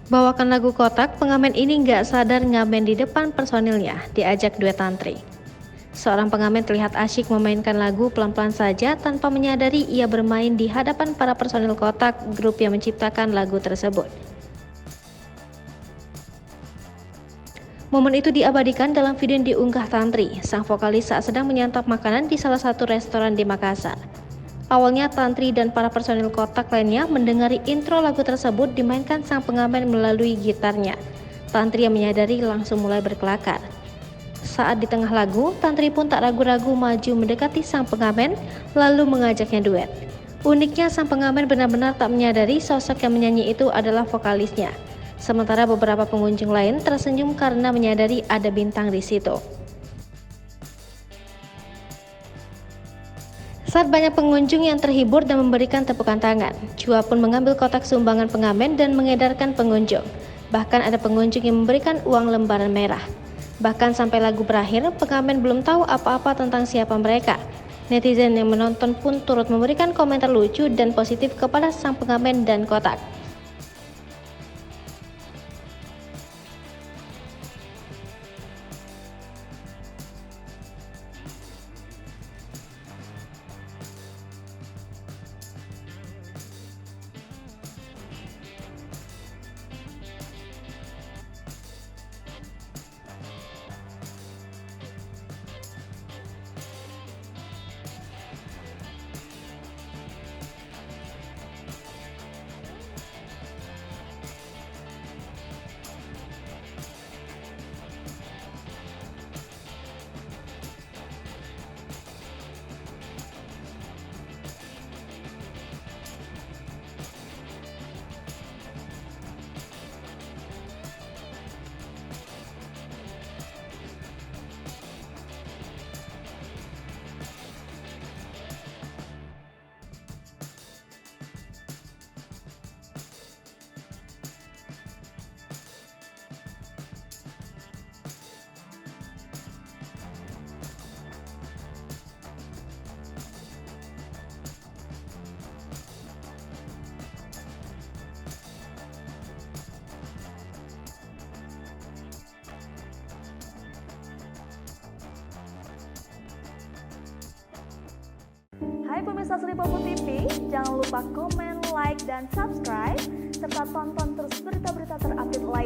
Bawakan lagu Kotak, pengamen ini nggak sadar ngamen di depan personilnya, diajak duet tantri. Seorang pengamen terlihat asyik memainkan lagu pelan-pelan saja tanpa menyadari ia bermain di hadapan para personil Kotak, grup yang menciptakan lagu tersebut. Momen itu diabadikan dalam video yang diunggah Tantri, sang vokalis saat sedang menyantap makanan di salah satu restoran di Makassar. Awalnya Tantri dan para personil Kotak lainnya mendengari intro lagu tersebut dimainkan sang pengamen melalui gitarnya. Tantri yang menyadari langsung mulai berkelakar. Saat di tengah lagu, Tantri pun tak ragu-ragu maju mendekati sang pengamen lalu mengajaknya duet. Uniknya sang pengamen benar-benar tak menyadari sosok yang menyanyi itu adalah vokalisnya. Sementara beberapa pengunjung lain tersenyum karena menyadari ada bintang di situ. Saat banyak pengunjung yang terhibur dan memberikan tepukan tangan, Chua pun mengambil kotak sumbangan pengamen dan mengedarkan pengunjung. Bahkan ada pengunjung yang memberikan uang lembaran merah. Bahkan sampai lagu berakhir, pengamen belum tahu apa-apa tentang siapa mereka. Netizen yang menonton pun turut memberikan komentar lucu dan positif kepada sang pengamen dan Kotak. Hai pemirsa Sri Popo TV, jangan lupa komen, like, dan subscribe, serta tonton terus berita-berita terupdate lainnya.